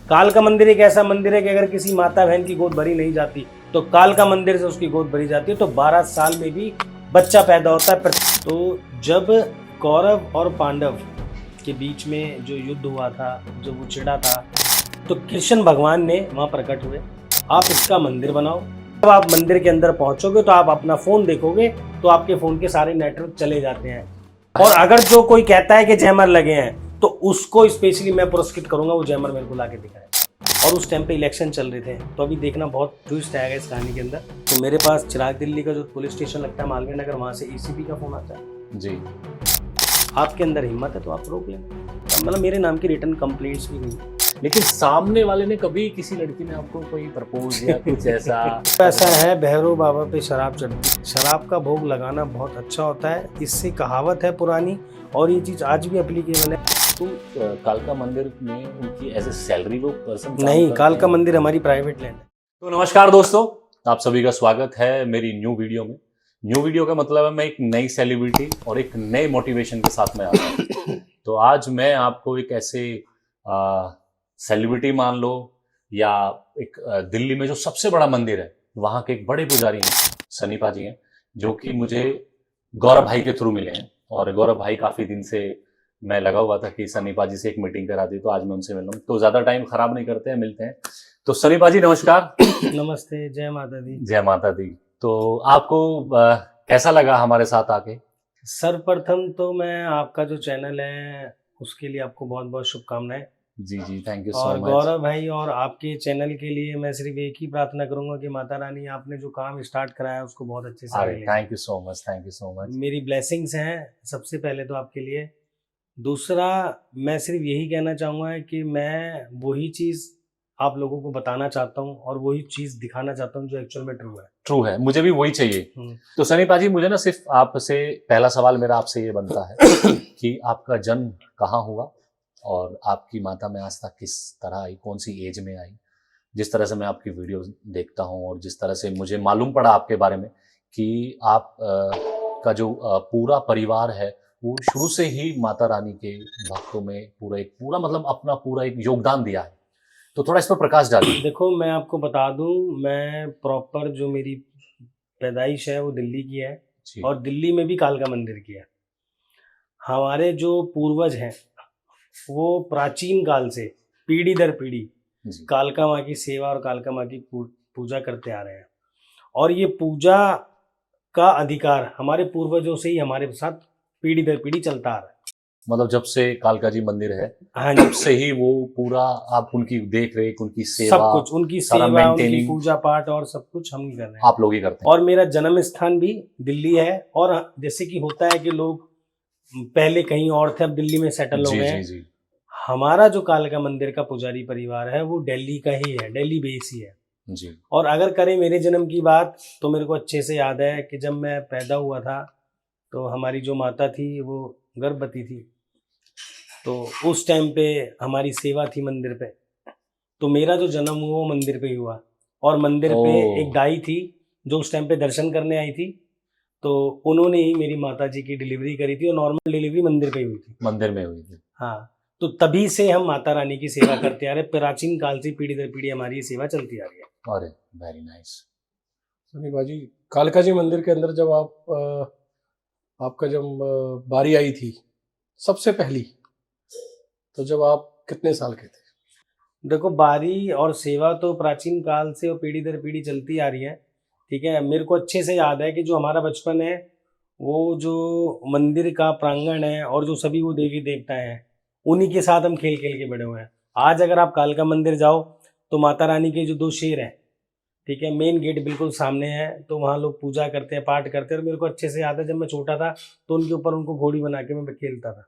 कालका मंदिर एक ऐसा मंदिर है कि अगर किसी माता बहन की गोद भरी नहीं जाती तो कालका मंदिर से उसकी गोद भरी जाती है, तो 12 साल में भी बच्चा पैदा होता है। तो जब कौरव और पांडव के बीच में जो युद्ध हुआ था, जो वो चिढ़ा था, तो कृष्ण भगवान ने वहाँ प्रकट हुए, आप इसका मंदिर बनाओ। जब आप मंदिर के अंदर पहुंचोगे तो आप अपना फोन देखोगे तो आपके फोन के सारे नेटवर्क चले जाते हैं। और अगर जो कोई कहता है कि जैमर लगे हैं तो उसको स्पेशली मैं पुरस्कृत करूंगा, वो जैमर मेरे को लाके दिखाए। और उस टाइम पे इलेक्शन चल रहे थे, तो अभी देखना बहुत ट्विस्ट आएगा इस कहानी के अंदर। तो मेरे पास चिराग दिल्ली का जो पुलिस स्टेशन लगता है मालवीय नगर, वहाँ से एसीपी का फोन आता है जी। आपके अंदर हिम्मत है तो आप रोक लें। मतलब मेरे नाम की रिटर्न कंप्लेंट्स भी नहीं। लेकिन सामने वाले ने कभी किसी लड़की ने आपको कोई प्रपोज या कुछ ऐसा ऐसा है, भैरव बाबा पे शराब चढ़ती, शराब का भोग लगाना बहुत अच्छा होता है, इससे कहावत है पुरानी और ये चीज आज भी एप्लीकेबल है। तो कालका मंदिर में उनकी एज ए सैलरी वो पर्सन नहीं, कालका मंदिर हमारी प्राइवेट लैंड है। तो नमस्कार दोस्तों, आप सभी का स्वागत है मेरी न्यू वीडियो में। न्यू वीडियो का मतलब है मैं एक नई सेलिब्रिटी और एक नए मोटिवेशन के साथ में आ रहा हूँ। तो आज मैं आपको एक ऐसे सेलिब्रिटी मान लो या एक दिल्ली में जो सबसे बड़ा मंदिर है वहाँ के एक बड़े पुजारी हैं, सनी पाजी हैं, जो कि मुझे गौरव भाई के थ्रू मिले हैं। और गौरव भाई काफ़ी दिन से मैं लगा हुआ था कि सनी पाजी से एक मीटिंग करा दी, तो आज मैं उनसे मिल रहा हूँ। तो ज़्यादा टाइम खराब नहीं करते हैं, मिलते हैं। तो सनी पाजी नमस्कार। नमस्ते, जय माता दी। जय माता दी। तो आपको कैसा लगा हमारे साथ आके? सर्वप्रथम तो मैं आपका जो चैनल है उसके लिए आपको बहुत बहुत शुभकामनाएं। जी जी, थैंक यू सो और मच। गौरव भाई और आपके चैनल के लिए मैं सिर्फ एक ही प्रार्थना करूंगा कि माता रानी आपने जो काम स्टार्ट कराया उसको बहुत अच्छे से अरे आगे ले thank you so much, thank you so much. जाएं। मेरी ब्लेसिंग्स हैं सबसे पहले तो आपके लिए। दूसरा, मैं सिर्फ यही कहना चाहूँगा कि मैं वही चीज़ आप लोगों को बताना चाहता हूँ और वही चीज़ दिखाना चाहता हूँ जो एक्चुअल में ट्रू है। ट्रू है, मुझे भी वही चाहिए। तो सनी पाजी, मुझे ना सिर्फ आपसे पहला सवाल मेरा आपसे ये बनता है कि आपका जन्म कहाँ हुआ और आपकी माता में आज तक किस तरह आई, कौन सी एज में आई? जिस तरह से मैं आपकी वीडियो देखता हूँ और जिस तरह से मुझे मालूम पड़ा आपके बारे में कि आप का जो पूरा परिवार है वो शुरू से ही माता रानी के भक्तों में पूरा मतलब अपना पूरा एक योगदान दिया है। तो थोड़ा इस पर प्रकाश डालिए। देखो, मैं आपको बता दूं, मैं प्रॉपर जो मेरी पैदाइश है वो दिल्ली की है और दिल्ली में भी कालका मंदिर की है। हमारे जो पूर्वज हैं वो प्राचीन काल से पीढ़ी दर पीढ़ी कालका माँ की सेवा और कालका माँ की पूजा करते आ रहे हैं। और ये पूजा का अधिकार हमारे पूर्वजों से ही हमारे साथ पीढ़ी दर पीढ़ी चलता आ रहा है। मतलब जब से कालका जी मंदिर है, हाँ, तब से ही वो पूरा आप उनकी देख रेख, उनकी सेवा, सब कुछ, उनकी सेवा, उनकी पूजा पाठ और सब कुछ हम ही कर रहे हैं। आप लोग ही करते हैं। और मेरा जन्म स्थान भी दिल्ली है। और जैसे कि होता है कि लोग पहले कहीं और थे, अब दिल्ली में सेटल हो गए हैं। हमारा जो कालका मंदिर का पुजारी परिवार है वो दिल्ली का ही है, दिल्ली बेस ही है जी। और अगर करें मेरे जन्म की बात तो मेरे को अच्छे से याद है कि जब मैं पैदा हुआ था तो हमारी जो माता थी वो गर्भवती थी, तो उस टाइम पे हमारी सेवा थी मंदिर पे। तो मेरा जो जन्म हुआ वो मंदिर पे ही हुआ। और मंदिर पे एक दाई थी जो उस टाइम पे दर्शन करने आई थी, तो उन्होंने ही मेरी माता जी की डिलीवरी करी थी और नॉर्मल डिलीवरी मंदिर पे ही हुई थी। मंदिर में हुई थी। हाँ, तो तभी से हम माता रानी की सेवा करते आ रहे, प्राचीन काल से पीढ़ी दर पीढ़ी हमारी ये सेवा चलती आ रही है। अरे वेरी नाइस। सनी बाजी, कालका जी मंदिर के अंदर जब आपका जब बारी आई थी सबसे पहली, तो जब आप कितने साल के थे? देखो, बारी और सेवा तो प्राचीन काल से और पीढ़ी दर पीढ़ी चलती आ रही है, ठीक है। मेरे को अच्छे से याद है कि जो हमारा बचपन है वो जो मंदिर का प्रांगण है और जो सभी वो देवी देवता हैं उन्हीं के साथ हम खेल खेल के बड़े हुए हैं। आज अगर आप कालका मंदिर जाओ तो माता रानी के जो 2 शेर हैं, ठीक है, मेन गेट बिल्कुल सामने है, तो वहाँ लोग पूजा करते हैं, पाठ करते हैं। और मेरे को अच्छे से याद है जब मैं छोटा था तो उनके ऊपर उनको घोड़ी बना के मैं खेलता था।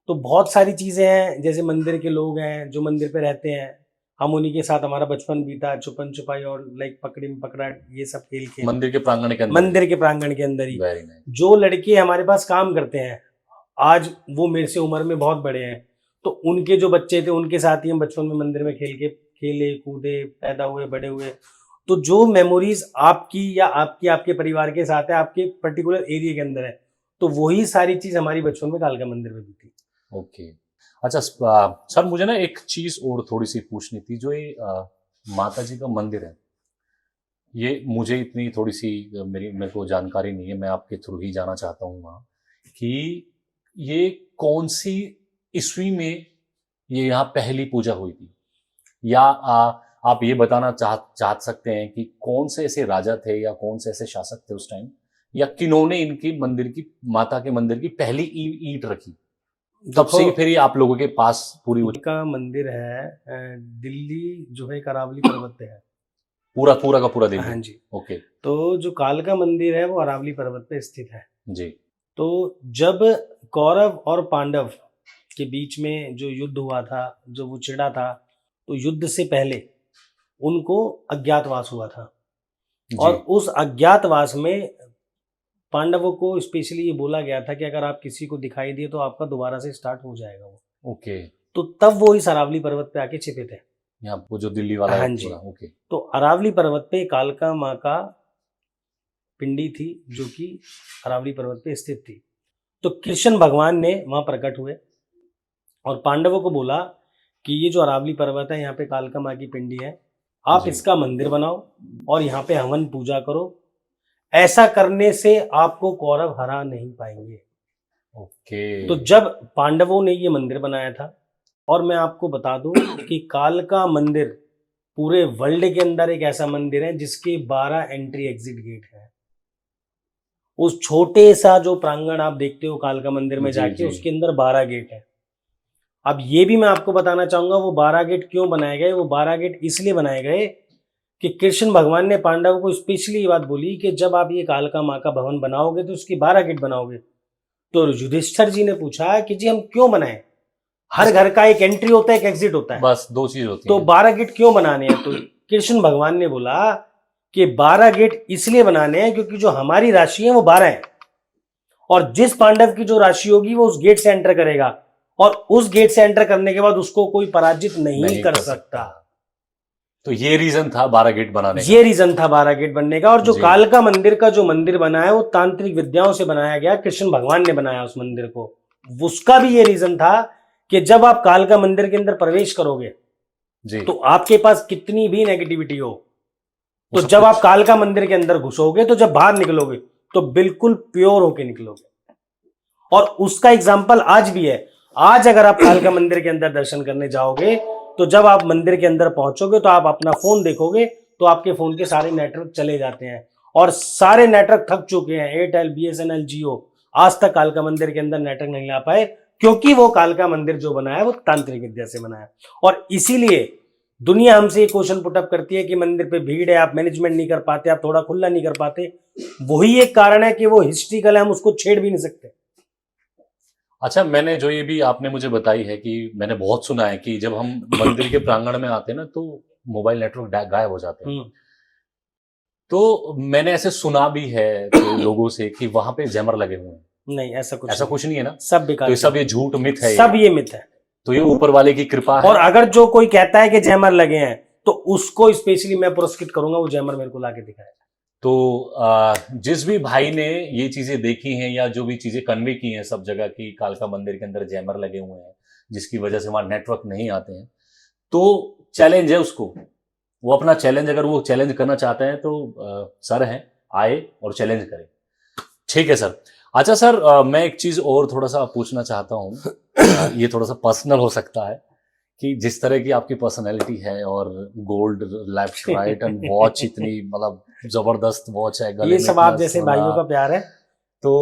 तो बहुत सारी चीज़ें हैं, जैसे मंदिर के लोग हैं जो मंदिर पे रहते हैं, हम उन्हीं के साथ हमारा बचपन बीता, छुपन छुपाई और लाइक पकड़ी पकड़ा, ये सब खेल खेल मंदिर के प्रांगण के अंदर। मंदिर के प्रांगण के अंदर ही। Very nice. जो लड़के हमारे पास काम करते हैं आज वो मेरे से उम्र में बहुत बड़े हैं, तो उनके जो बच्चे थे उनके साथ ही हम बचपन में मंदिर में खेले कूदे, पैदा हुए, बड़े हुए। तो जो मेमोरीज आपकी या आपके परिवार के साथ है, आपके पर्टिकुलर एरिया के अंदर है, तो वही सारी चीज हमारी बचपन में कालका मंदिर में भी थी। ओके। अच्छा सर, मुझे ना एक चीज और थोड़ी सी पूछनी थी। जो ये माता जी का मंदिर है, ये मुझे इतनी थोड़ी सी मेरे को जानकारी नहीं है, मैं आपके थ्रू ही जाना चाहता हूँ वहाँ कि ये कौन सी ईस्वी में ये यहाँ पहली पूजा हुई थी, या आप ये बताना चाह सकते हैं कि कौन से ऐसे राजा थे या कौन से ऐसे शासक थे उस टाइम, या किन्होंने इनकी मंदिर की, माता के मंदिर की पहली ईंट रखी, तब से ही फिर ये आप लोगों के पास पूरी का मंदिर है दिल्ली जो है करावली पर्वत पे है। पूरा पूरा का पूरा दिल्ली? हाँ जी। ओके। तो जो कालका मंदिर है वो अरावली पर्वत पे स्थित है जी। तो जब कौरव और पांडव के बीच में जो युद्ध हुआ था, जो वो चिढ़ा था, तो युद्ध से पहले उनको अज्ञातवास हुआ था। और उस अज्ञातवास में पांडवों को स्पेशली ये बोला गया था कि अगर आप किसी को दिखाई दिए तो आपका दोबारा से स्टार्ट हो जाएगा वो। ओके। तो तब वो इस अरावली पर्वत पे आके छिपे थे, यहाँ वो जो दिल्ली वाला हाँ है जी। पूरा। ओके। तो अरावली पर्वत पे कालका माँ का पिंडी थी जो कि अरावली पर्वत पे स्थित थी। तो कृष्ण भगवान ने वहां प्रकट हुए और पांडवों को बोला कि ये जो अरावली पर्वत है यहाँ पे कालका माँ की पिंडी है, आप जी। इसका मंदिर बनाओ और यहाँ पे हवन पूजा करो। ऐसा करने से आपको कौरव हरा नहीं पाएंगे। ओके। तो जब पांडवों ने ये मंदिर बनाया था, और मैं आपको बता दूं कि कालका मंदिर पूरे वर्ल्ड के अंदर एक ऐसा मंदिर है जिसके 12 एंट्री एग्जिट गेट है। उस छोटे सा जो प्रांगण आप देखते हो कालका मंदिर में जी, जाके, जी। उसके अंदर 12 गेट है। अब ये भी मैं आपको बताना चाहूंगा वो 12 गेट क्यों बनाए गए। वो 12 गेट इसलिए बनाए गए कि कृष्ण भगवान ने पांडवों को स्पेशली ये बात बोली कि जब आप ये कालका माँ का भवन बनाओगे तो उसकी 12 गेट बनाओगे। तो युधिष्ठिर जी ने पूछा कि जी हम क्यों बनाए, हर घर का एक एंट्री होता है, एक एग्जिट होता है, बस दो चीज होती तो है। 12 गेट क्यों बनाने हैं। तो कृष्ण भगवान ने बोला कि 12 गेट इसलिए बनाने हैं क्योंकि जो हमारी राशि है वो 12 है, और जिस पांडव की जो राशि होगी वो उस गेट से एंटर करेगा, और उस गेट से एंटर करने के बाद उसको कोई पराजित नहीं कर सकता। तो ये रीजन था 12 गेट बनाने का। ये रीजन था 12 गेट बनने का। और जो जी। कालका मंदिर का जो मंदिर बना है वो तांत्रिक विद्याओं से बनाया गया, कृष्ण भगवान ने बनाया उस मंदिर को। उसका भी ये रीजन था कि जब आप कालका मंदिर के अंदर प्रवेश करोगे जी। तो आपके पास कितनी भी नेगेटिविटी हो, तो जब आप कालका मंदिर के अंदर घुसोगे तो जब बाहर निकलोगे तो बिल्कुल प्योर होके निकलोगे। और उसका एग्जाम्पल आज भी है। आज अगर आप कालका मंदिर के अंदर दर्शन करने जाओगे तो जब आप मंदिर के अंदर पहुंचोगे तो आप अपना फोन देखोगे तो आपके फोन के सारे नेटवर्क चले जाते हैं, और सारे नेटवर्क थक चुके हैं। एयरटेल, BSNL, जियो आज तक कालका मंदिर के अंदर नेटवर्क नहीं ला पाए, क्योंकि वो कालका मंदिर जो बना है वो तांत्रिक विद्या से बना है। और इसीलिए दुनिया हमसे ये क्वेश्चन पुटअप करती है कि मंदिर पे भीड़ है, आप मैनेजमेंट नहीं कर पाते, आप थोड़ा खुला नहीं कर पाते। वही एक कारण है कि वो हिस्ट्रिकल है, हम उसको छेड़ भी नहीं सकते। अच्छा, मैंने जो ये भी आपने मुझे बताई है कि मैंने बहुत सुना है कि जब हम मंदिर के प्रांगण में आते हैं ना तो मोबाइल नेटवर्क गायब हो जाते हैं। तो मैंने ऐसे सुना भी है तो लोगों से कि वहां पे जैमर लगे हुए हैं। नहीं, ऐसा कुछ नहीं है ना, सब बेकार। तो सब ये झूठ मिथ है, सब ये मिथ है। तो ये ऊपर वाले की कृपा है। और अगर जो कोई कहता है कि जैमर लगे हैं तो उसको स्पेशली मैं पुरस्कृत करूंगा, वो जैमर मेरे को लाके दिखाए। तो जिस भी भाई ने ये चीजें देखी हैं या जो भी चीजें कन्वे की हैं सब जगह की कालका मंदिर के अंदर जैमर लगे हुए हैं जिसकी वजह से वहां नेटवर्क नहीं आते हैं, तो चैलेंज है उसको, वो अपना चैलेंज, अगर वो चैलेंज करना चाहते हैं तो सर हैं, आए और चैलेंज करें। ठीक है सर। अच्छा सर, मैं एक चीज और थोड़ा सा पूछना चाहता हूँ, ये थोड़ा सा पर्सनल हो सकता है कि जिस तरह की आपकी पर्सनैलिटी है और gold left right and watch इतनी मतलब जबरदस्त वॉच है, गले ये में सब इतना आप जैसे सोना, भाइयों का प्यार है। तो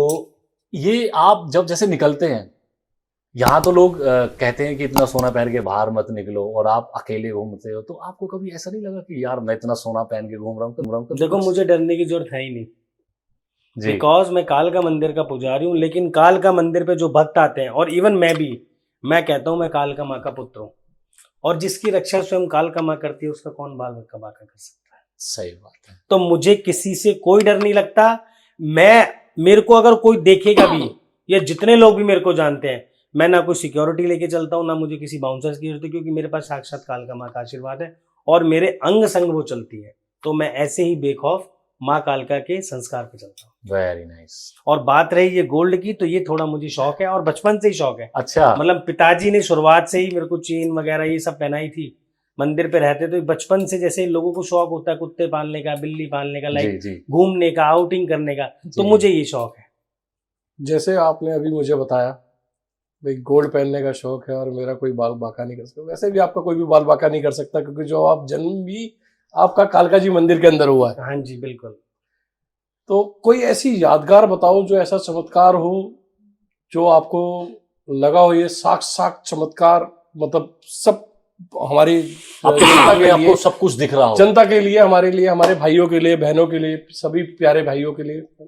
ये आप जब जैसे निकलते हैं यहाँ तो लोग कहते हैं कि इतना सोना पहन के बाहर मत निकलो, और आप अकेले घूमते हो, तो आपको कभी ऐसा नहीं लगा कि यार मैं इतना सोना पहन के घूम रहा हूँ? देखो, मुझे डरने की जरूरत है ही नहीं, जी। बिकॉज मैं कालका मंदिर का पुजारी हूँ। लेकिन कालका मंदिर पे जो भक्त आते हैं, और इवन मैं कहता हूँ मैं कालका माँ का पुत्र हूँ, और जिसकी रक्षा स्वयं कालका माँ करती है उसका कौन बाल का बाका कर सकता है। सही बात है। तो मुझे किसी से कोई डर नहीं लगता। मेरे को अगर कोई देखेगा भी, या जितने लोग भी मेरे को जानते हैं, मैं ना कोई सिक्योरिटी लेके चलता हूँ, ना मुझे किसी बाउंसर की जरूरत है, क्योंकि मेरे पास साक्षात कालका माँ का आशीर्वाद है और मेरे अंग संग वो चलती है। तो मैं ऐसे ही बेखौफ माँ कालका के संस्कार पे चलता हूँ। Very nice. और बात रही ये गोल्ड की, तो ये थोड़ा मुझे शौक है और बचपन से ही शौक है। अच्छा। मतलब पिताजी ने शुरुआत से ही मेरे को चेन वगैरह ये सब पहनाई थी। मंदिर पे रहते तो बचपन से जैसे लोगों को शौक होता है कुत्ते पालने का, बिल्ली पालने का, जी लाइक जी घूमने का, आउटिंग करने का, तो जी। मुझे ये शौक है। जैसे आपने अभी मुझे बताया भाई गोल्ड पहनने का शौक है और मेरा कोई बाल बांका नहीं कर सकता, वैसे भी आपका कोई भी बाल बांका नहीं कर सकता क्योंकि जो आप जन्म भी आपका कालका जी मंदिर के अंदर हुआ है। हाँ जी बिल्कुल। तो कोई ऐसी यादगार बताओ जो ऐसा चमत्कार हो जो आपको लगा हो ये साक्षात चमत्कार, मतलब सब हमारी जनता के लिए, आपको सब कुछ दिख रहा हो। जनता के लिए, हमारे लिए, हमारे भाइयों के लिए, बहनों के लिए, सभी प्यारे भाइयों के लिए।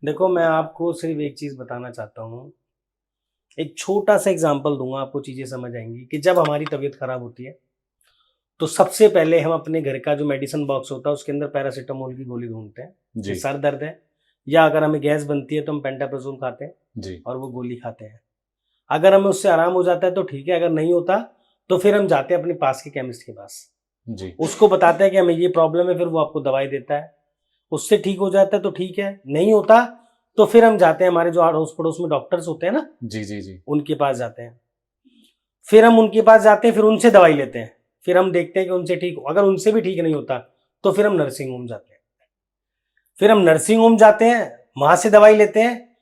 देखो मैं आपको सिर्फ एक चीज बताना चाहता हूँ, एक छोटा सा एग्जांपल दूंगा, आपको चीजें समझ आएंगी कि जब हमारी तबीयत खराब होती है तो सबसे पहले हम अपने घर का जो मेडिसिन बॉक्स होता है उसके अंदर पैरासीटामोल की गोली ढूंढते हैं जी कि सर दर्द है, या अगर हमें गैस बनती है तो हम पेंटाप्रोजोल खाते हैं जी और वो गोली खाते हैं। अगर हमें उससे आराम हो जाता है तो ठीक है, अगर नहीं होता तो फिर हम जाते हैं अपने पास के केमिस्ट के पास, जी उसको बताते हैं कि हमें ये प्रॉब्लम है, फिर वो आपको दवाई देता है, उससे ठीक हो जाता है तो ठीक है, नहीं होता तो फिर हम जाते हैं हमारे जो आड़ोस पड़ोस में डॉक्टर्स होते हैं ना, जी जी जी उनके पास जाते हैं। फिर हम उनके पास जाते हैं, फिर उनसे दवाई लेते हैं, फिर हम देखते हैं कि उनसे ठीक, अगर उनसे भी ठीक नहीं होता तो फिर हम नर्सिंग होम जाते हैं। फिर हम नर्सिंग होम जाते हैं, वहां से दवाई लेते हैं,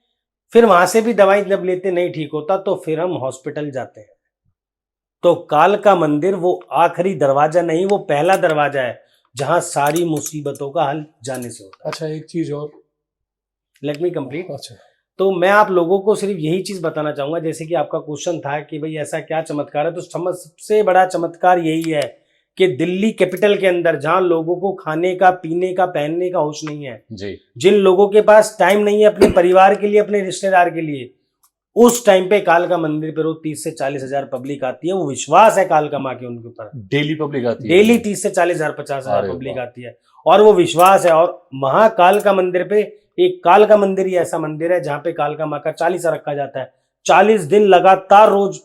फिर वहां से भी दवाई जब लेते नहीं ठीक होता तो फिर हम हॉस्पिटल जाते हैं। तो कालका मंदिर वो आखिरी दरवाजा नहीं, वो पहला दरवाजा है जहां सारी मुसीबतों का हल जाने से होता अच्छा एक चीज और, है। Let me complete. अच्छा तो मैं आप लोगों को सिर्फ यही चीज बताना चाहूंगा, जैसे कि आपका क्वेश्चन था कि भाई ऐसा क्या चमत्कार है, तो सबसे बड़ा चमत्कार यही है कि दिल्ली कैपिटल के अंदर जहां लोगों को खाने का, पीने का, पहनने का होश नहीं है, जी जिन लोगों के पास टाइम नहीं है अपने परिवार के लिए, अपने रिश्तेदार के लिए, उस टाइम पे कालका मंदिर पे रोज 30 से 40 हजार पब्लिक आती है। वो विश्वास है कालका माँ के उनके ऊपर, डेली पब्लिक आती है। डेली 30 से 40 हजार, 50 हजार अरे पब्लिक वाह। आती है, और वो विश्वास है। और महाकालका मंदिर पे, एक कालका मंदिर ही ऐसा मंदिर है जहां पे कालका माँ का 40 रखा जाता है। 40 दिन लगातार, रोज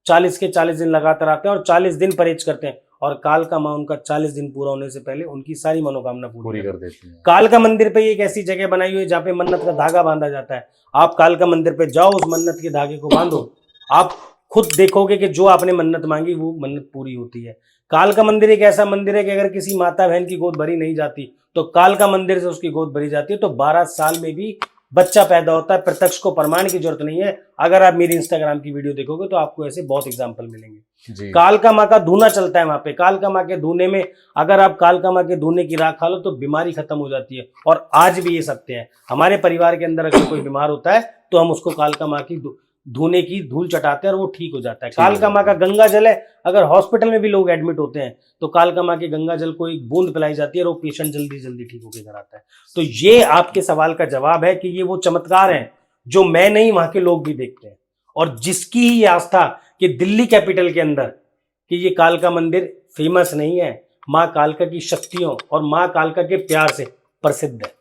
40 के 40 दिन लगातार आते हैं और 40 दिन परहेज करते हैं, और कालका माँ उनका 40 दिन पूरा होने से पहले उनकी सारी मनोकामना पूरी पूरी कर कर देती है। कालका मंदिर पे एक ऐसी जगह बनाई हुई है जहाँ पे मन्नत का धागा बांधा जाता है। आप कालका मंदिर पे जाओ, उस मन्नत के धागे को बांधो, आप खुद देखोगे कि जो आपने मन्नत मांगी वो मन्नत पूरी होती है। कालका मंदिर एक ऐसा मंदिर है कि अगर किसी माता बहन की गोद भरी नहीं जाती तो कालका मंदिर से उसकी गोद भरी जाती है, तो 12 साल में भी बच्चा पैदा होता है। प्रत्यक्ष को प्रमाण की जरूरत नहीं है, अगर आप मेरी इंस्टाग्राम की वीडियो देखोगे तो आपको ऐसे बहुत एग्जाम्पल मिलेंगे। जी कालका माँ का धूना चलता है वहां पे। कालका माँ के धूने में, अगर आप कालका माँ के धूने की राख खा लो तो बीमारी खत्म हो जाती है। और आज भी ये सत्य है, हमारे परिवार के अंदर अगर कोई बीमार होता है तो हम उसको कालका माँ की धूने की धूल चटाते हैं और वो ठीक हो जाता है। कालका माँ का गंगा जल है, अगर हॉस्पिटल में भी लोग एडमिट होते हैं तो कालका माँ के गंगा जल को एक बूंद पिलाई जाती है और वो पेशेंट जल्दी जल्दी ठीक होकर घर आता है। तो ये आपके सवाल का जवाब है कि ये वो चमत्कार है जो मैं नहीं, वहां के लोग भी देखते हैं, और जिसकी ही आस्था कि दिल्ली कैपिटल के अंदर कि ये कालका मंदिर फेमस नहीं है, माँ कालका की शक्तियों और माँ कालका के प्यार से प्रसिद्ध है।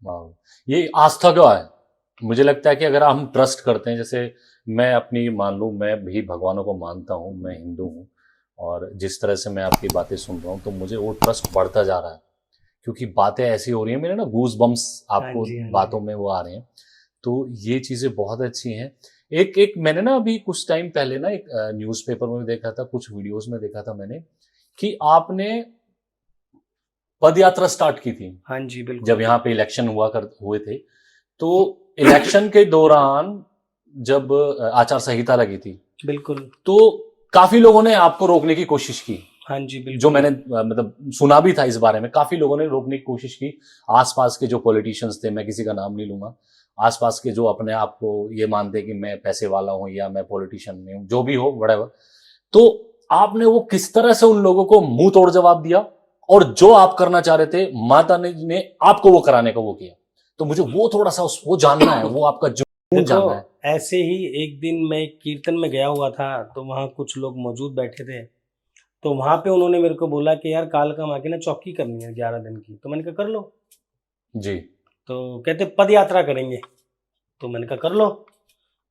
वाह, ये आस्था का है। मुझे लगता है कि अगर हम ट्रस्ट करते हैं, जैसे मैं अपनी मान लूँ, मैं भी भगवानों को मानता हूँ, मैं हिंदू हूँ, और जिस तरह से मैं आपकी बातें सुन रहा हूँ तो मुझे वो ट्रस्ट बढ़ता जा रहा है, क्योंकि बातें ऐसी हो रही हैं, मेरे ना गूज बम्स आपको हाँ जी। बातों में वो आ रहे हैं। तो ये चीज़ें बहुत अच्छी हैं। एक मैंने ना अभी कुछ टाइम पहले ना एक न्यूज़पेपर में देखा था, कुछ वीडियोस में देखा था मैंने, कि आपने पद यात्रा स्टार्ट की थी हाँ जी बिल्कुल। जब यहाँ पे इलेक्शन हुए थे। तो इलेक्शन के दौरान जब आचार संहिता लगी थी, बिल्कुल। तो काफी लोगों ने आपको रोकने की कोशिश की। हाँ जी बिल्कुल। जो मैंने मतलब सुना भी था इस बारे में, काफी लोगों ने रोकने की कोशिश की। आसपास के जो पॉलिटिशियंस थे, मैं किसी का नाम नहीं लूंगा, आसपास के जो अपने आप को ये मानते कि मैं पैसे वाला हूं या मैं पॉलिटिशियन नहीं हूं, जो भी हो व्हाटएवर, तो आपने वो किस तरह से उन लोगों को मुंह तोड़ जवाब दिया, और जो आप करना चाह रहे थे माता ने आपको वो कराने का वो किया। तो मुझे वो थोड़ा सा वो जानना है, वो आपका जुनून जानना है। ऐसे ही एक दिन मैं एक कीर्तन में गया हुआ था, तो वहाँ कुछ लोग मौजूद बैठे थे, तो वहां पे उन्होंने मेरे को बोला कि यार कालका माँ की ना चौकी करनी है 11 दिन की। तो मैंने कहा कर लो। जी तो कहते पद यात्रा करेंगे, तो मैंने कहा कर लो।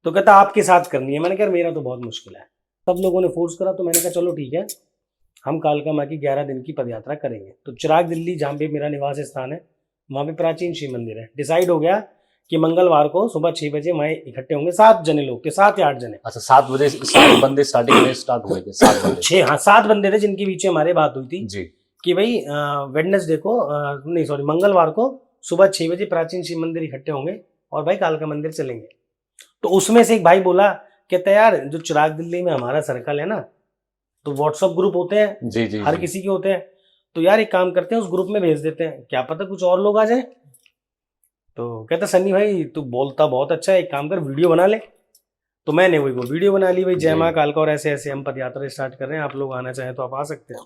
तो कहता आपके साथ करनी है। मैंने कहा मेरा तो बहुत मुश्किल है। सब लोगों ने फोर्स करा, तो मैंने कहा चलो ठीक है, हम कालका माँ की 11 दिन की पद यात्रा करेंगे। तो चिराग दिल्ली, जहाँ पे मेरा निवास स्थान है, वहां पे प्राचीन शिव मंदिर है। डिसाइड हो गया कि मंगलवार को सुबह 6 बजे वहां इकट्ठे होंगे। 7 जने लोग थे, 7 या 8 जने। अच्छा 7 बजे 7 बंदे स्टार्टिंग में स्टार्ट हुए थे, 7 बंदे 6, हाँ 7 बंदे थे जिनके बीच में हमारे बात हुई थी जी। कि भाई वेडनेसडे को नहीं सॉरी मंगलवार को सुबह 6 बजे प्राचीन शिव मंदिर इकट्ठे होंगे और भाई कालका मंदिर चलेंगे। तो उसमें से एक भाई बोला, कहता है यार जो चिराग दिल्ली में हमारा सर्कल है ना, तो व्हाट्सएप ग्रुप होते हैं जी जी हर जी। किसी के होते हैं, तो यार एक काम करते हैं उस ग्रुप में भेज देते हैं, क्या पता कुछ और लोग आ जाए। तो कहता सन्नी भाई तू बोलता बहुत अच्छा है, एक काम कर वीडियो बना ले। तो मैंने वही वो वीडियो बना ली, भाई जय जी। माँ कालका और ऐसे ऐसे हम पद यात्रा स्टार्ट कर रहे हैं, आप लोग आना चाहें तो आप आ सकते हैं।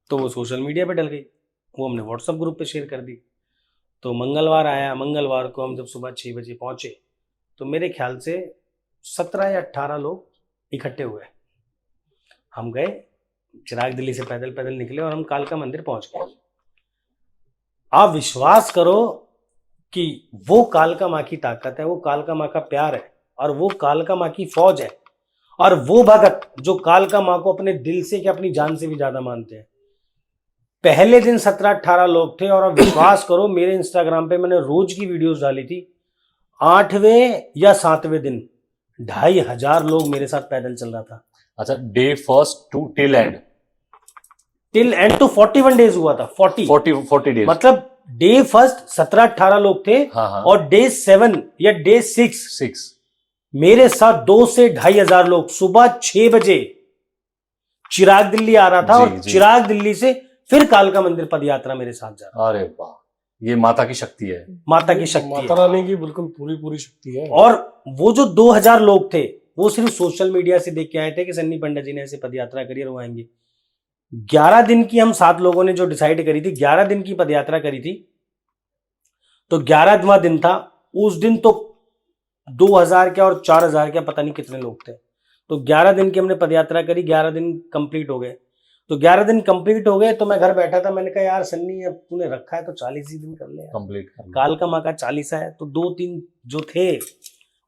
तो वो सोशल मीडिया पे डल गई, वो हमने व्हाट्सएप ग्रुप पे शेयर कर दी। तो मंगलवार आया, मंगलवार को हम जब सुबह 6 बजे पहुंचे तो मेरे ख्याल से 17 या 18 लोग इकट्ठे हुए। हम गए, चिराग दिल्ली से पैदल पैदल निकले और हम कालका मंदिर पहुंच गए। आप विश्वास करो कि वो कालका माँ की ताकत है, वो कालका माँ का प्यार है और वो कालका माँ की फौज है और वो भगत जो कालका माँ को अपने दिल से कि अपनी जान से भी ज्यादा मानते हैं। पहले दिन 17-18 लोग थे और आप विश्वास करो मेरे इंस्टाग्राम पे मैंने रोज की वीडियोस डाली थी, 8वें या 7वें दिन 2500 लोग मेरे साथ पैदल चल रहा था। अच्छा day first to till end तो 41 डेज हुआ था। 40 डेज मतलब डे फर्स्ट 17-18 लोग थे हाँ हाँ। और डे 7 या डे 6 मेरे साथ 2 से 2500 लोग सुबह 6 बजे चिराग दिल्ली आ रहा था जी, और जी। चिराग दिल्ली से फिर कालका मंदिर पद यात्रा मेरे साथ जा रहा। अरे वाह, ये माता की शक्ति है। माता की शक्ति माता है। रानी की बिल्कुल पूरी शक्ति है। और वो जो 2000 लोग थे वो सिर्फ सोशल मीडिया से देख के आए थे कि सन्नी पंडित जी ने ऐसे पद यात्रा करी और वो आएंगे। 11 दिन की हम 7 लोगों ने जो डिसाइड करी थी, 11 दिन की पद यात्रा करी थी, तो 11वां दिन था। उस दिन तो 2000 क्या और 4000 क्या पता नहीं कितने लोग थे। तो 11 दिन की हमने पदयात्रा करी, 11 दिन कंप्लीट हो गए। तो 11 दिन कंप्लीट हो गए तो मैं घर बैठा था, मैंने कहा यार सन्नी अब तूने रखा है तो 40 ही दिन कर ले, कंप्लीट कालका माँ का 40 है। तो 2-3 जो थे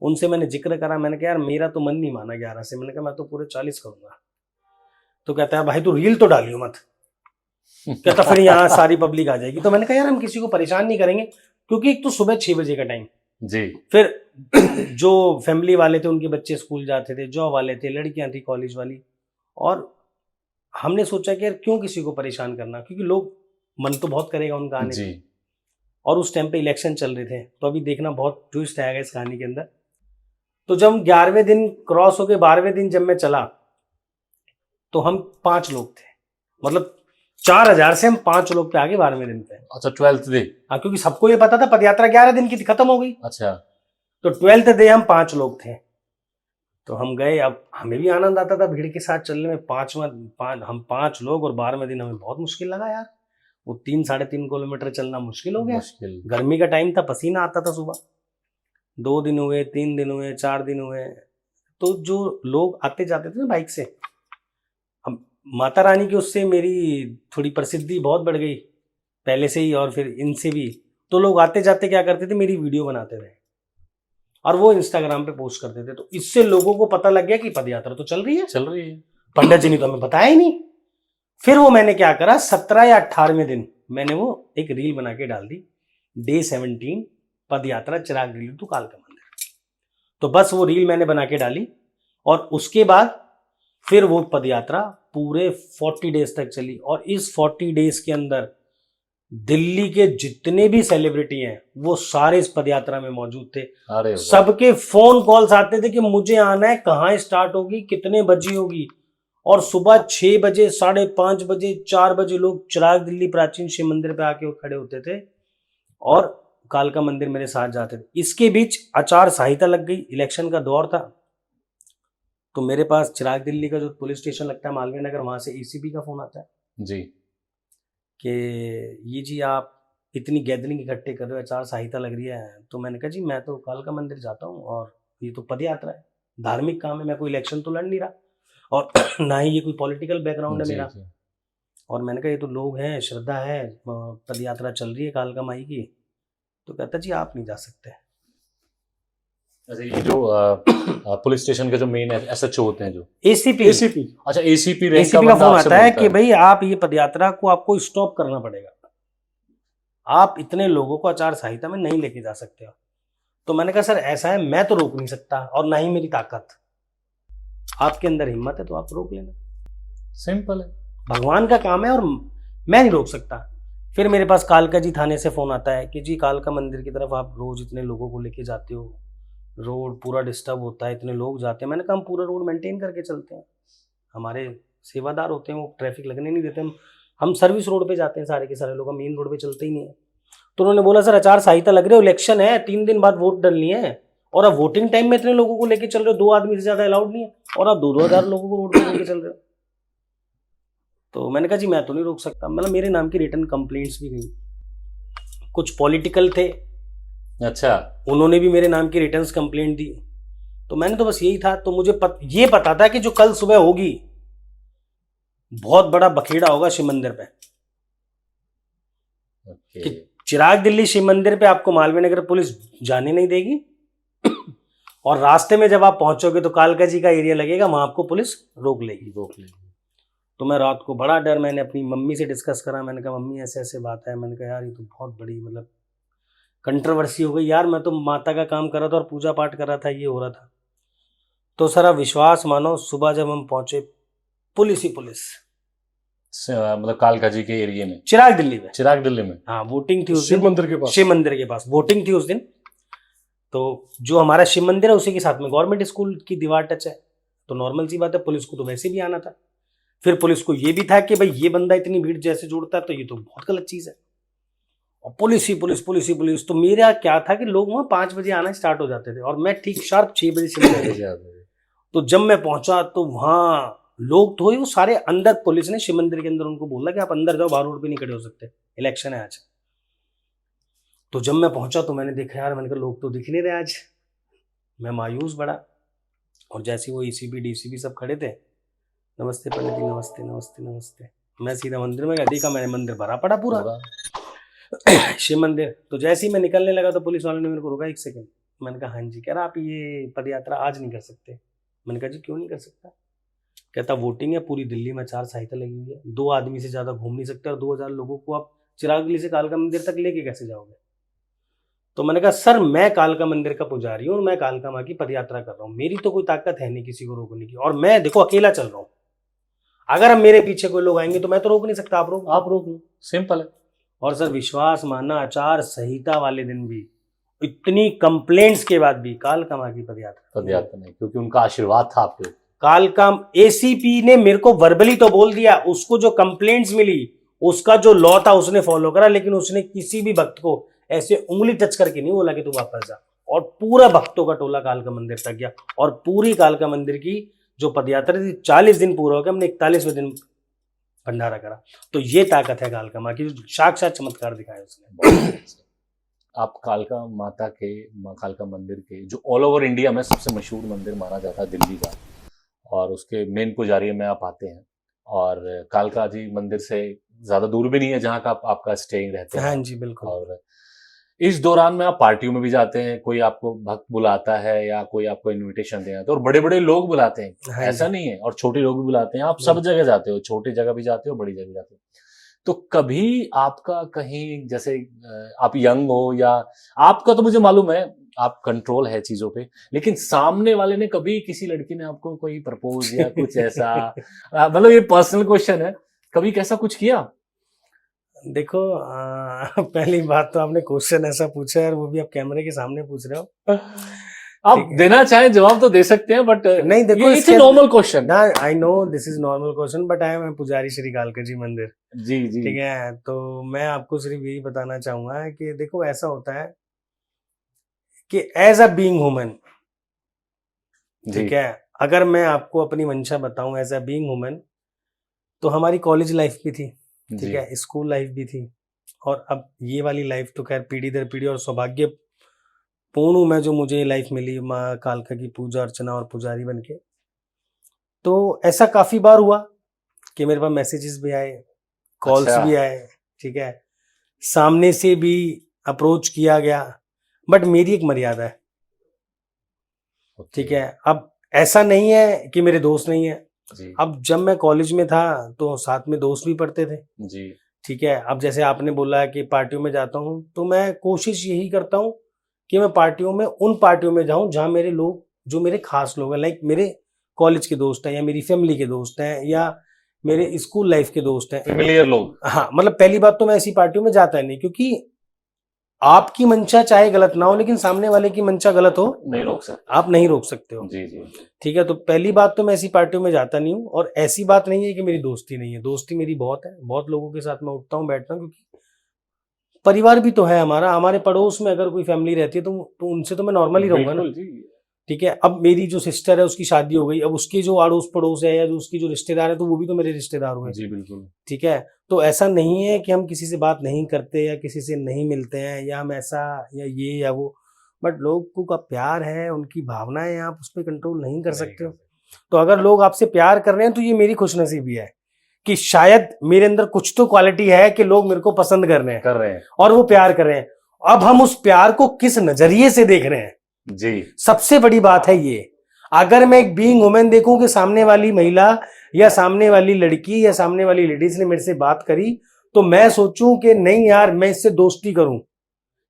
उनसे मैंने जिक्र करा, मैंने कहा यार मेरा तो मन नहीं माना 11 से, मैंने कहा मैं तो पूरे 40 करूंगा। तो कहता है भाई तू रील तो डालियो मत, कहता फिर यहाँ सारी पब्लिक आ जाएगी। तो मैंने कहा यार हम किसी को परेशान नहीं करेंगे, क्योंकि एक तो सुबह 6 बजे का टाइम जी। फिर जो फैमिली वाले थे उनके बच्चे स्कूल जाते थे, जॉब वाले थे, लड़कियां थी कॉलेज वाली, और हमने सोचा कि यार क्यों किसी को परेशान करना, क्योंकि लोग मन तो बहुत करेगा उनका आने जी। से। और उस टाइम पे इलेक्शन चल रहे थे, तो अभी देखना बहुत ट्विस्ट आएगा इस कहानी के अंदर। तो जब 11वें दिन क्रॉस हो गए, 12वें दिन जब मैं चला तो हम 5 लोग थे, मतलब 4000 से हम 5 लोग पे आगे 12वें दिन पे। अच्छा 12th डे। हाँ, क्योंकि सबको ये पता था पदयात्रा 11 दिन की थी, खत्म हो गई। अच्छा तो 12th डे हम 5 लोग थे, तो हम गए। अब हमें भी आनंद आता था भीड़ के साथ चलने में। हम 5 लोग और 12वें दिन हमें बहुत मुश्किल लगा यार, वो 3-3.5 किलोमीटर चलना मुश्किल हो गया। मुश्किल। गर्मी का टाइम था, पसीना आता था सुबह। 2 दिन हुए, 3 दिन हुए, 4 दिन हुए, तो जो लोग आते जाते थे ना बाइक से, अब माता रानी की उससे मेरी थोड़ी प्रसिद्धि बहुत बढ़ गई पहले से ही, और फिर इनसे भी। तो लोग आते जाते क्या करते थे, मेरी वीडियो बनाते थे और वो इंस्टाग्राम पे पोस्ट करते थे। तो इससे लोगों को पता लग गया कि पदयात्रा तो चल रही है। पंडित जी ने तो हमें बताया ही नहीं। फिर वो मैंने क्या करा, 17 या 18वें दिन मैंने वो एक रील बना के डाल दी, डे 17 पदयात्रा चिराग दिल्ली टू कालका मंदिर। तो बस वो रील मैंने बना के डाली और उसके बाद फिर वो पदयात्रा पूरे 40 डेज तक चली। और इस 40 डेज के अंदर दिल्ली के जितने भी सेलिब्रिटी हैं वो सारे इस पदयात्रा में मौजूद थे। अरे सबके फोन कॉल्स आते थे कि मुझे आना है, कहाँ स्टार्ट होगी, कितने बजे होगी। और सुबह 6 बजे, 5:30 बजे, 4 बजे लोग चिराग दिल्ली प्राचीन शिव मंदिर पे आके खड़े होते थे और कालका मंदिर मेरे साथ जाते थे। इसके बीच आचार संहिता लग गई, इलेक्शन का दौर था, तो मेरे पास चिराग दिल्ली का जो पुलिस स्टेशन लगता है मालवीय नगर, वहां से एसीपी का फोन आता है जी कि ये जी आप इतनी गैदरिंग इकट्ठे कर रहे हो, आचार संहिता लग रही है। तो मैंने कहा जी मैं तो कालका मंदिर जाता हूँ और ये तो पदयात्रा है, धार्मिक काम है, मैं कोई इलेक्शन तो लड़ नहीं रहा और ना ही ये कोई पॉलिटिकल बैकग्राउंड है जी, मेरा। जी। और मैंने कहा ये तो लोग हैं, श्रद्धा है, पदयात्रा चल रही है कालका माई की। तो कहता जी आप नहीं जा सकते। अच्छा ये जो पुलिस स्टेशन के जो मेन एसएचओ होते हैं, जो एसीपी अच्छा एसीपी रैंक का फोन आता है कि भाई आप ये पदयात्रा को आपको स्टॉप करना पड़ेगा, आप इतने लोगों को आचार संहिता में नहीं लेके जा सकते हो। तो मैंने कहा सर ऐसा है, मैं तो रोक नहीं सकता और ना ही मेरी ताकत, आपके अंदर हिम्मत है तो आप रोक लेना, सिंपल है। भगवान का काम है और मैं नहीं रोक सकता। फिर मेरे पास कालका जी थाने से फोन आता है कि जी कालका मंदिर की तरफ आप रोज इतने लोगों को लेके जाते हो, रोड पूरा डिस्टर्ब होता है, इतने लोग जाते हैं। मैंने कहा हम पूरा रोड मेंटेन करके चलते हैं, हमारे सेवादार होते हैं, वो ट्रैफिक लगने नहीं देते। हम सर्विस रोड पे जाते हैं, सारे के सारे लोग, हम मेन रोड पे चलते ही नहीं है। तो उन्होंने बोला सर आचार संहिता लग रही है, इलेक्शन है, 3 दिन बाद वोट डलनी है और अब वोटिंग टाइम में इतने लोगों को लेके चल रहे हो, 2 आदमी से ज्यादा अलाउड नहीं है और आप 2-2 हजार लोगों को रोड पे लेके चल रहे हो। तो मैंने कहा जी मैं तो नहीं रोक सकता। मतलब मेरे नाम की रिटर्न कंप्लेंट्स भी गई, कुछ पॉलिटिकल थे, अच्छा, उन्होंने भी मेरे नाम की रिटर्न्स कंप्लेंट दी। तो मैंने तो बस यही था, तो मुझे ये पता था कि जो कल सुबह होगी बहुत बड़ा बखेड़ा होगा शिव मंदिर पे, कि चिराग दिल्ली शिव मंदिर पे आपको मालवीय नगर पुलिस जाने नहीं देगी और रास्ते में जब आप पहुंचोगे तो कालका जी का एरिया लगेगा, वहां आपको पुलिस रोक लेगी। तो मैं रात को बड़ा डर, मैंने अपनी मम्मी से डिस्कस करा, मैंने कहा मम्मी ऐसे ऐसे बात है। मैंने कहा यार ये तो बहुत बड़ी मतलब कंट्रोवर्सी हो गई यार, मैं तो माता का काम कर रहा था और पूजा पाठ कर रहा था, ये हो रहा था। तो सर आप विश्वास मानो, सुबह जब हम पहुंचे पुलिस ही पुलिस, मतलब कालका जी के एरिया में, चिराग दिल्ली में, चिराग दिल्ली में, हाँ वोटिंग थी उस शिव दिन, मंदिर के पास, शिव मंदिर के पास वोटिंग थी उस दिन। तो जो हमारा शिव मंदिर है उसी के साथ में गवर्नमेंट स्कूल की दीवार टच है, तो नॉर्मल सी बात है, पुलिस को तो वैसे भी आना था। फिर पुलिस को ये भी था कि भाई ये बंदा इतनी भीड़ जैसे जोड़ता है तो ये तो बहुत गलत चीज है, और पुलिस ही पुलिस पुलिस ही पुलिस। तो मेरा क्या था कि लोग वहां 5 बजे आना स्टार्ट हो जाते थे और मैं ठीक शार्प 6 बजे से तो जब मैं पहुंचा तो वहां लोग तो वो सारे अंदर, पुलिस ने शिव मंदिर के अंदर उनको बोला कि आप अंदर जाओ, बाहर रोड पे नहीं खड़े हो सकते, इलेक्शन है आज। तो जब मैं पहुंचा तो मैंने देखा यार, मैंने कहा लोग तो दिख नहीं रहे आज, मैं मायूस बड़ा। और जैसे वो ईसीबी डीसीबी सब खड़े थे, नमस्ते पंडित जी, नमस्ते नमस्ते नमस्ते, मैं सीधा मंदिर में गया, देखा मैंने मंदिर भरा पड़ा पूरा शिव मंदिर। तो जैसे ही मैं निकलने लगा तो पुलिस वाले ने मेरे को रोका 1 सेकंड। मैंने कहा हाँ जी। कह रहा आप ये पदयात्रा आज नहीं कर सकते। मैंने कहा जी क्यों नहीं कर सकता? कहता वोटिंग है, पूरी दिल्ली में आचार संहिता लगी हुई है, 2 आदमी से ज्यादा घूम नहीं सकते और 2000 लोगों को आप चिराग दिल्ली से कालका मंदिर तक लेके कैसे जाओगे? तो मैंने कहा सर मैं कालका मंदिर का पुजारी हूँ और मैं कालका माँ की पदयात्रा कर रहा हूँ, मेरी तो कोई ताकत है नहीं किसी को रोकने की, और मैं देखो अकेला चल रहा हूँ, अगर अब मेरे पीछे कोई लोग आएंगे तो मैं तो रोक नहीं सकता, आप रोक लो, सिंपल है। और सर विश्वास मानना, आचार संहिता वाले दिन भी इतनी कंप्लेंट्स के बाद भी कालका माँ की पदयात्रा नहीं, क्योंकि उनका आशीर्वाद था आपके ऊपर। कालका एसीपी ने मेरे को वर्बली तो बोल दिया, उसको जो कंप्लेंट्स मिली उसका जो लॉ था उसने फॉलो करा, लेकिन उसने किसी भी भक्त को ऐसे उंगली टच करके नहीं बोला कि तू वापस जा। और पूरा भक्तों का टोला कालका मंदिर तक गया और पूरी कालका मंदिर की जो पदयात्रा थी 40 दिन पूरा हो गया, हमने 41वें दिन भंडारा करा। तो ये ताकत है कालका माँ की, साक्षात चमत्कार दिखाया उसने। आप कालका माता के, कालका मंदिर के, जो ऑल ओवर इंडिया में सबसे मशहूर मंदिर माना जाता है दिल्ली का, और उसके मेन पुजारी में आप आते हैं, और कालका जी मंदिर से ज्यादा दूर भी नहीं है जहाँ का आपका स्टेइंग रहते हैं। हाँ जी बिल्कुल। और इस दौरान में आप पार्टियों में भी जाते हैं, कोई आपको भक्त बुलाता है या कोई आपको इनविटेशन देना, तो और बड़े बड़े लोग बुलाते हैं, हाँ ऐसा नहीं है, और छोटे लोग भी बुलाते हैं, आप सब जगह जाते हो, छोटी जगह भी जाते हो, बड़ी जगह जाते हो। तो कभी आपका कहीं, जैसे आप यंग हो या आपका तो मुझे मालूम है आप कंट्रोल है चीजों पे, लेकिन सामने वाले ने कभी, किसी लड़की ने आपको कोई प्रपोज या कुछ ऐसा, मतलब ये पर्सनल क्वेश्चन है, कभी कैसा कुछ किया? देखो पहली बात तो आपने क्वेश्चन ऐसा पूछा है और वो भी आप कैमरे के सामने पूछ रहे हो। आप देना चाहें जवाब तो दे सकते हैं, बट नहीं देखो, it's normal question. I know this is normal question, but I am पुजारी श्री कालका जी मंदिर। जी जी, ठीक है, तो मैं आपको सिर्फ यही बताना चाहूंगा कि देखो ऐसा होता है कि एज अ बीइंग ह्यूमन, ठीक है, अगर मैं आपको अपनी मंशा बताऊं एज अ बीइंग ह्यूमन, तो हमारी कॉलेज लाइफ भी थी, ठीक है, स्कूल लाइफ भी थी, और अब ये वाली लाइफ तो खैर पीढ़ी दर पीढ़ी, और सौभाग्य पूर्ण हूं मैं जो मुझे लाइफ मिली माँ कालका की पूजा अर्चना और पुजारी बनके। तो ऐसा काफी बार हुआ कि मेरे पास मैसेजेस भी आए, कॉल्स भी आए, ठीक है, सामने से भी अप्रोच किया गया, बट मेरी एक मर्यादा है, ठीक है। अब ऐसा नहीं है कि मेरे दोस्त नहीं है, अब जब मैं कॉलेज में था तो साथ में दोस्त भी पढ़ते थे, जी, ठीक है। अब जैसे आपने बोला कि पार्टियों में जाता हूँ, तो मैं कोशिश यही करता हूँ कि मैं पार्टियों में, उन पार्टियों में जाऊं जहां मेरे लोग, जो मेरे खास लोग हैं, लाइक मेरे कॉलेज के दोस्त हैं, या मेरी फैमिली के दोस्त हैं, या मेरे स्कूल लाइफ के दोस्त हैं, फेमिलियर लोग। हाँ, मतलब पहली बात तो मैं ऐसी पार्टियों में जाता नहीं, क्योंकि आपकी मंशा चाहे गलत ना हो, लेकिन सामने वाले की मंशा गलत हो, नहीं रोक सकते। आप नहीं रोक सकते हो। जी जी। ठीक है, तो पहली बात तो मैं ऐसी पार्टियों में जाता नहीं हूँ। और ऐसी बात नहीं है कि मेरी दोस्ती नहीं है, दोस्ती मेरी बहुत है, बहुत लोगों के साथ मैं उठता हूँ, बैठता हूँ, क्योंकि परिवार भी तो है हमारा। हमारे पड़ोस में अगर कोई फैमिली रहती है तो उनसे तो मैं नॉर्मली रहूंगा ना। बिल्कुल जी। ठीक है, अब मेरी जो सिस्टर है उसकी शादी हो गई, अब उसके जो अड़ोस पड़ोस है या जो उसकी जो रिश्तेदार है, तो वो भी तो मेरे रिश्तेदार हुए। जी बिल्कुल। ठीक है, तो ऐसा नहीं है कि हम किसी से बात नहीं करते या किसी से नहीं मिलते हैं, या हम ऐसा या ये या वो, बट लोगों का प्यार है, उनकी भावनाएं हैं, आप उस पर कंट्रोल नहीं कर सकते हो। तो अगर लोग आपसे प्यार कर रहे हैं तो ये मेरी खुशनसीबी है कि शायद मेरे अंदर कुछ तो क्वालिटी है कि लोग मेरे को पसंद कर रहे हैं और वो प्यार कर रहे हैं। अब हम उस प्यार को किस नजरिए से देख रहे हैं, जी, सबसे बड़ी बात है ये। अगर मैं एक बीइंग वुमेन देखूं कि सामने वाली महिला या सामने वाली लड़की या सामने वाली लेडीज ने मेरे से बात करी, तो मैं सोचूं कि नहीं यार, मैं इससे दोस्ती करूं,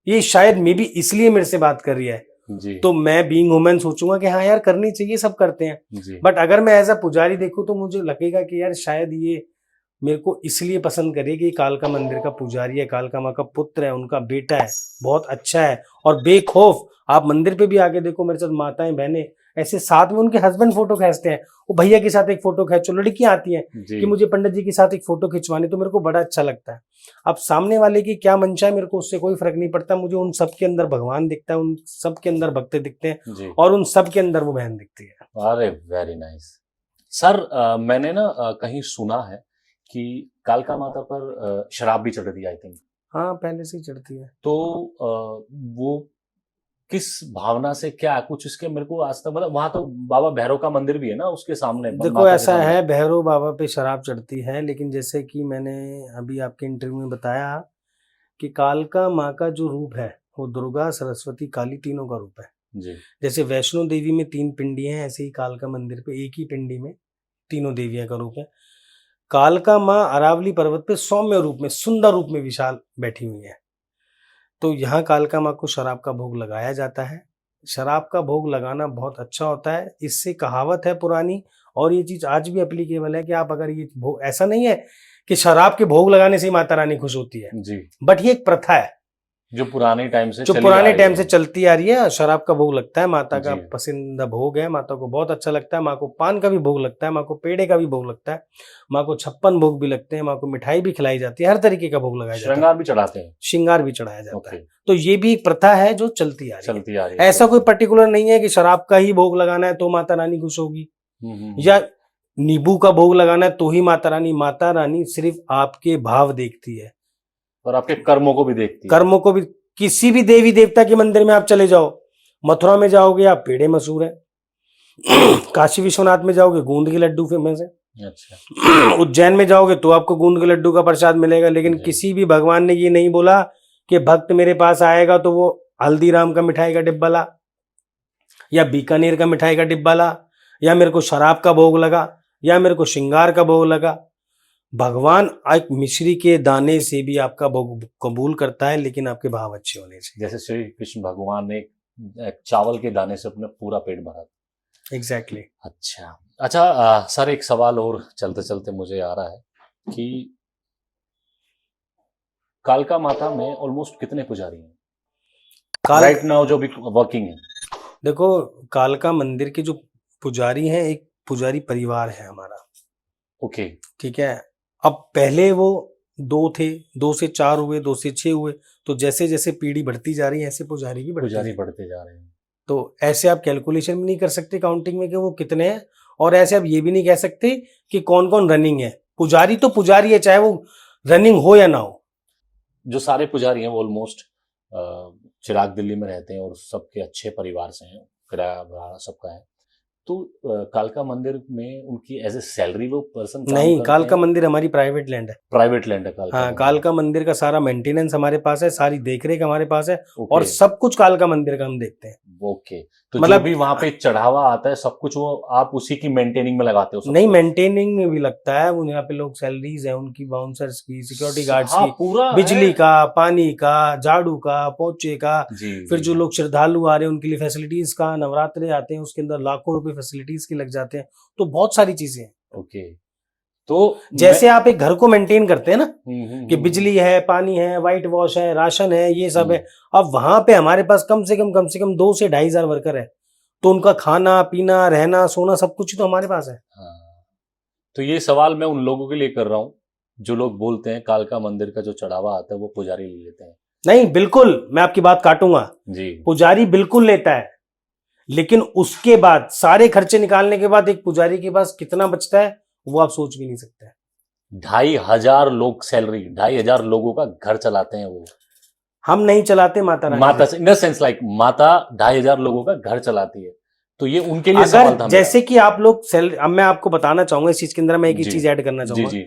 ये शायद मे बी इसलिए मेरे से बात कर रही है, जी, तो मैं बीइंग वुमेन सोचूंगा कि हाँ यार, करनी चाहिए, सब करते हैं। जी। बट अगर मैं एज अ पुजारी देखूं तो मुझे लगेगा कि यार शायद ये मेरे को इसलिए पसंद करे कि कालका मंदिर का पुजारी है, कालका माँ का पुत्र है, उनका बेटा है, बहुत अच्छा है और बेखौफ। आप मंदिर पे भी आके देखो, मेरे साथ माताएं बहनें ऐसे साथ में उनके हस्बैंड फोटो खींचते हैं, वो भैया के साथ एक फोटो खींचो, लड़कियां आती हैं जी। कि मुझे पंडित जी के साथ एक फोटो खिंचवानी, तो मेरे को बड़ा अच्छा लगता है। अब सामने वाले की क्या मंशा है, मेरे को उससे कोई फर्क नहीं पड़ता। मुझे उन सब के अंदर भगवान दिखता है, उन सब के अंदर भक्त दिखते हैं जी। और उन सब के अंदर वो बहन दिखती है। अरे वेरी नाइस सर। मैंने ना कहीं सुना है कि कालका माता पर शराब भी चढ़ दी, आई थिंक। हाँ, पहले से ही चढ़ती है। तो वो किस भावना से, क्या कुछ इसके, मेरे को आज तक मतलब, वहां तो बाबा भैरव का मंदिर भी है ना उसके सामने, देखो माता के ऐसा सामने। है, भैरव बाबा पे शराब चढ़ती है, लेकिन जैसे कि मैंने अभी आपके इंटरव्यू में बताया कि कालका माँ का जो रूप है वो दुर्गा, सरस्वती, काली, तीनों का रूप है। जी जैसे वैष्णो देवी में 3 पिंडी हैं, ऐसे ही कालका मंदिर पे एक ही पिंडी में तीनों देवियां का रूप है। कालका माँ अरावली पर्वत पे सौम्य रूप में, सुंदर रूप में विशाल बैठी हुई है। तो यहाँ कालका माँ को शराब का भोग लगाया जाता है। शराब का भोग लगाना बहुत अच्छा होता है, इससे कहावत है पुरानी, और ये चीज आज भी एप्लीकेबल है कि आप अगर ये भोग, ऐसा नहीं है कि शराब के भोग लगाने से ही माता रानी खुश होती है, जी। बट ये एक प्रथा है जो पुराने टाइम से जो चली पुराने आ रही टाइम है। से चलती आ रही है। शराब का भोग लगता है, माता का जी। पसंदीदा भोग है, माता को बहुत अच्छा लगता है। माँ को पान का भी भोग लगता है, माँ को पेड़े का भी भोग लगता है, माँ को 56 भोग भी लगते हैं, माँ को मिठाई भी खिलाई जाती है, हर तरीके का भोग लगाया जाता है, श्रृंगार भी चढ़ाते हैं। श्रृंगार भी चढ़ाया जाता ओके। है। तो ये भी एक प्रथा है जो चलती आ रही चलती आ रही है। है। ऐसा कोई पर्टिकुलर नहीं है कि शराब का ही भोग लगाना है तो माता रानी खुश होगी, या नींबू का भोग लगाना है तो ही माता रानी सिर्फ आपके भाव देखती है, और आपके कर्मों को भी देखती है। कर्मों को भी। किसी भी देवी देवता के मंदिर में आप चले जाओ, मथुरा में जाओगे आप, पेड़े मशहूर है। काशी विश्वनाथ में जाओगे, गूंद के लड्डू फेमस है। अच्छा। उज्जैन में जाओगे तो आपको गूंद के लड्डू का प्रसाद मिलेगा, लेकिन जी। किसी भी भगवान ने ये नहीं बोला कि भक्त मेरे पास आएगा तो वो हल्दीराम का मिठाई का डिब्बा ला, या बीकानेर का मिठाई का डिब्बा ला, या मेरे को शराब का भोग लगा, या मेरे को श्रृंगार का भोग लगा। भगवान एक मिश्री के दाने से भी आपका भोग कबूल करता है, लेकिन आपके भाव अच्छे होने चाहिए। जैसे श्री कृष्ण भगवान ने एक चावल के दाने से अपना पूरा पेट भरा। एग्जैक्टली। अच्छा सर, एक सवाल और चलते चलते मुझे आ रहा है कि कालका माता में ऑलमोस्ट कितने पुजारी हैं राइट नाउ जो भी वर्किंग है? देखो, कालका मंदिर के जो पुजारी हैं, एक पुजारी परिवार है हमारा। ओके। ठीक है, अब पहले वो 2 थे, 2 से 4 हुए, 2 से 6 हुए, तो जैसे जैसे पीढ़ी बढ़ती जा रही है ऐसे पुजारी भी पुजारी बढ़ते जा रहे हैं। तो ऐसे आप कैलकुलेशन भी नहीं कर सकते काउंटिंग में कि वो कितने हैं, और ऐसे आप ये भी नहीं कह सकते कि कौन कौन रनिंग है। पुजारी तो पुजारी है, चाहे वो रनिंग हो या ना हो। जो सारे पुजारी हैं वो ऑलमोस्ट चिराग दिल्ली में रहते हैं और सबके अच्छे परिवार से हैं, किराया भाड़ा सबका है। तो कालका मंदिर में उनकी एज ए सैलरी वो पर्सन नहीं, कालका मंदिर हमारी प्राइवेट लैंड है। प्राइवेट लैंड है कालका हाँ, मंदिर। कालका मंदिर का सारा मेंटेनेंस हमारे पास है, सारी देखरेख हमारे पास है, ओके, और सब कुछ कालका मंदिर का हम देखते हैं। ओके। तो मतलब जो भी वहां पे चढ़ावा आता है सब कुछ वो आप उसी की मेंटेनिंग में लगाते हो? सब नहीं, कुछ? मेंटेनिंग में भी लगता है, वो यहाँ पे लोग सैलरीज है उनकी, बाउंसर्स की, सिक्योरिटी गार्ड्स हाँ, की, पूरा बिजली है। का, पानी का, झाड़ू का, पोछे का, जी, फिर जी, जो जी। लोग श्रद्धालु आ रहे हैं उनके लिए फैसिलिटीज का, नवरात्रे आते हैं उसके अंदर लाखों रुपए फैसिलिटीज की लग जाते हैं, तो बहुत सारी चीजें हैं। ओके, तो जैसे आप एक घर को मेंटेन करते हैं ना, कि मैं बिजली है, पानी है, व्हाइट वॉश है, राशन है, ये सब है, हम्म, अब वहां पे हमारे पास कम से कम 2 से 2,500 वर्कर है, तो उनका खाना पीना रहना सोना सब कुछ ही तो हमारे पास है। हाँ। तो ये सवाल मैं उन लोगों के लिए कर रहा हूँ जो लोग बोलते हैं कालका मंदिर का जो चढ़ावा आता है वो पुजारी ले लेते हैं। नहीं, बिल्कुल मैं आपकी बात काटूंगा, जी, पुजारी बिल्कुल लेता है, लेकिन उसके बाद सारे खर्चे निकालने के बाद एक पुजारी के पास कितना बचता है वो आप सोच भी नहीं सकते। 2,500 लोग सैलरी, 2,500 लोगों का घर चलाते हैं वो। हम नहीं चलाते माता रानी माता से। इन द सेंस लाइक माता 2,500 लोगों का घर चलाती है, तो ये उनके लिए सवाल था अगर मेरा। जैसे कि आप लोग अब मैं आपको बताना चाहूंगा इस चीज के अंदर, मैं एक ही जी, चीज ऐड करना जी, चाहूंगा जी,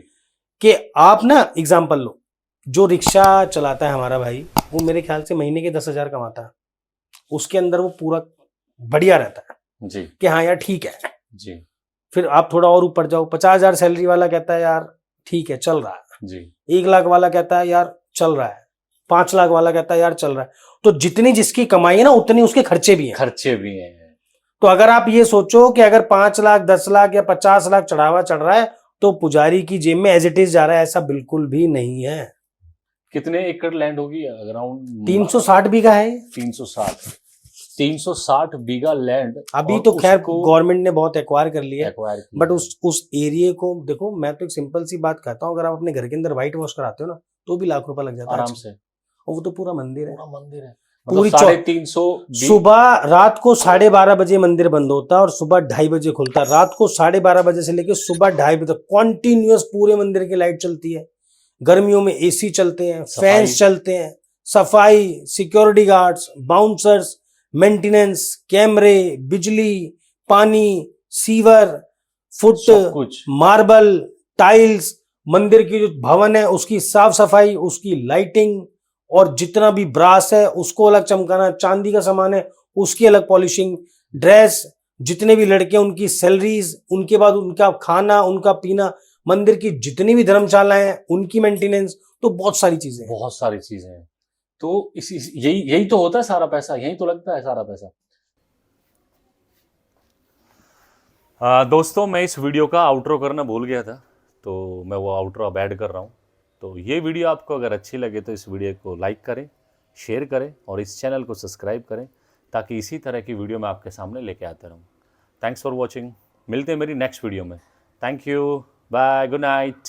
कि आप ना एग्जाम्पल लो, जो रिक्शा चलाता है हमारा भाई, वो मेरे ख्याल से महीने के 10,000 कमाता है, उसके अंदर वो पूरा बढ़िया रहता है जी, कि हाँ यार ठीक है। जी, फिर आप थोड़ा और ऊपर जाओ, 50,000 सैलरी वाला कहता है यार ठीक है चल रहा है, जी, 1 लाख वाला कहता है यार चल रहा है, 5 लाख वाला कहता है यार चल रहा है। तो जितनी जिसकी कमाई है ना उतनी उसके खर्चे भी हैं। खर्चे भी हैं। तो अगर आप ये सोचो कि अगर 5 लाख 10 लाख या 50 लाख चढ़ावा चढ़ रहा है तो पुजारी की जेब में एज इट इज जा रहा है, ऐसा बिल्कुल भी नहीं है। कितने एकड़ लैंड होगी अराउंड? 360 बीघा है। 360 बीघा लैंड। अभी तो खैर गवर्नमेंट ने बहुत एक्वायर कर लिया है, बट उस एरिया को देखो, मैं तो एक सिंपल सी बात कहता हूँ, अगर आप अपने घर के अंदर व्हाइट वॉश कराते हो ना तो भी लाख रुपए लग जाता है आराम से, और वो तो पूरा मंदिर है। पूरा मंदिर है, पूरी मतलब 350। सुबह रात को 12:30 बजे मंदिर बंद होता है और सुबह 2:30 बजे खुलता है। रात को 12:30 बजे से लेकर सुबह 2:30 बजे तक कॉन्टिन्यूअस पूरे मंदिर की लाइट चलती है। गर्मियों में एसी चलते हैं, फैंस चलते हैं, सफाई, सिक्योरिटी गार्ड्स, बाउंसर्स, मेंटेनेंस, कैमरे, बिजली, पानी, सीवर, फुट, कुछ मार्बल, टाइल्स, मंदिर की जो भवन है उसकी साफ सफाई, उसकी लाइटिंग, और जितना भी ब्रास है उसको अलग चमकाना, चांदी का सामान है उसकी अलग पॉलिशिंग, ड्रेस, जितने भी लड़के उनकी सैलरीज, उनके बाद उनका खाना, उनका पीना, मंदिर की जितनी भी धर्मशालाएं हैं उनकी मेंटेनेंस, तो बहुत सारी चीजें हैं। बहुत सारी चीजें हैं। तो यही तो होता है सारा पैसा, यही तो लगता है सारा पैसा। दोस्तों, मैं इस वीडियो का आउट्रो करना भूल गया था, तो मैं वो आउट्रो अब ऐड कर रहा हूँ। तो ये वीडियो आपको अगर अच्छी लगे तो इस वीडियो को लाइक करें, शेयर करें और इस चैनल को सब्सक्राइब करें, ताकि इसी तरह की वीडियो मैं आपके सामने लेके आता रहूँ। Thanks for watching. मिलते हैं मेरी नेक्स्ट वीडियो में। Thank you, bye, good night.